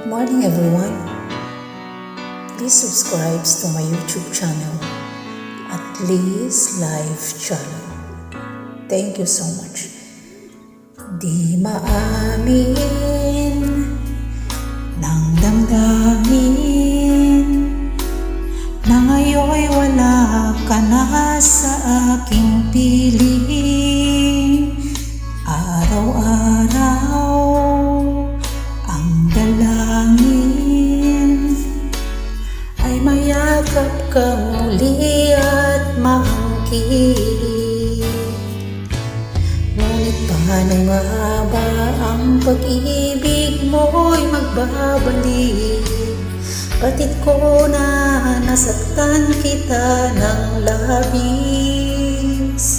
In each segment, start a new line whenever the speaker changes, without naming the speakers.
Morning everyone. Please subscribe to my YouTube channel at Liz Life Channel. Thank you so much. Di maamin ng damdamin na ngayon'y wala ka na sa aking piling. Araw-araw ang dalangin ay mayakap ka muli at maangkin. Ngunit paano nga ba ang pag-ibig mo'y magbabalik? Batid ko na nasaktan kita ng labis,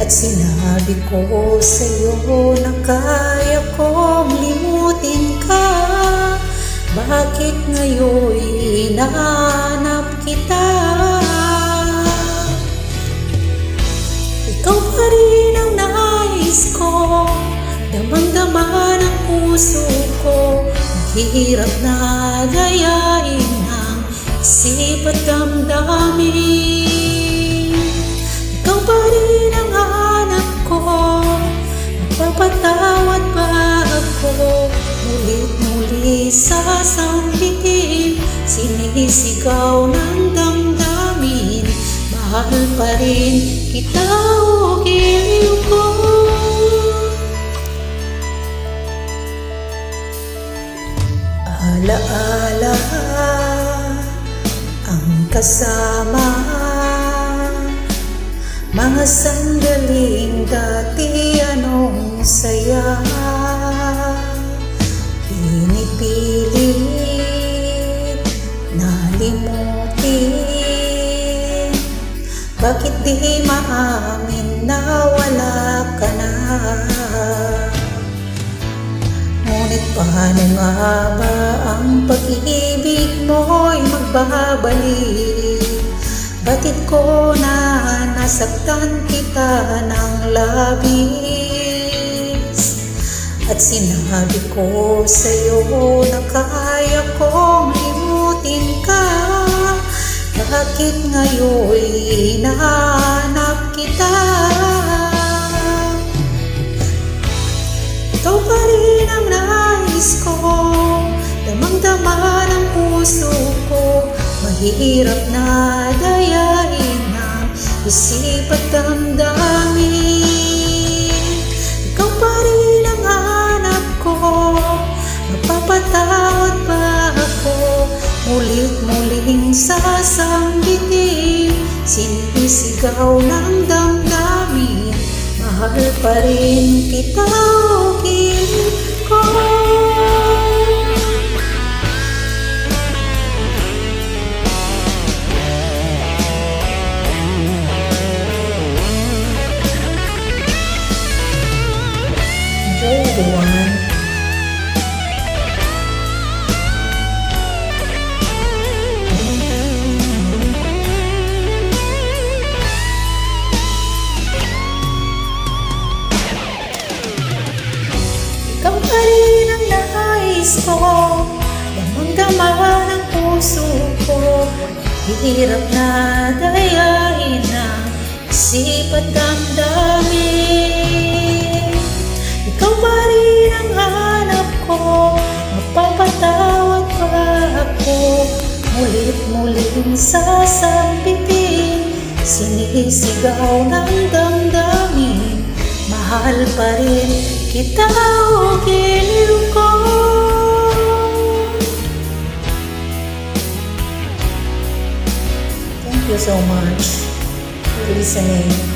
at sinabi ko sa'yo na kaya kong limutin ka. Bakit ngayon hinahanap kita? Ikaw pa rin ang nais ko, damang-dama ng puso ko. Mahirap na dayain ng isip at damdamin. Ikaw pa rin ang hanap ko, magpapatawad ba ako? Mulit-muli sasambitin, sinisigaw ng damdamin. Mahal pa rin kita o giliw ko. Alaala ang kasama, mga sandaling dati anong saya. Pinipilit na limutin, bakit di maamin na wala ka na? Ngunit paano nga ba ang pag-ibig mo'y magbabalik? Batid ko na nasaktan kita ng labis, at sinabi ko sa'yo na kaya kong limutin ka. Bakit ngayon hinahanap kita? Ikaw pa rin ang nais ko, damang-dama ng puso ko. Mahirap na dayain ng isip at damdamin. Ikaw pa rin ang hanap ko, magpapatawad ba ako? Mulit-muling sasambitin, sinisigaw ng damdamin. Mahal pa rin kita o giliw ko. Enjoy everyone. Ikaw pa rin ang nais ko, damang-dama ng puso ko. Hirap na dayain ang isip at damdamin. Ikaw pa rin ang hanap ko, magpapatawad pa ako? Mulit-muling sasambitin, sinisigaw ng damdamin. Mahal pa rin kita o giliw ko. Thank you so much for listening.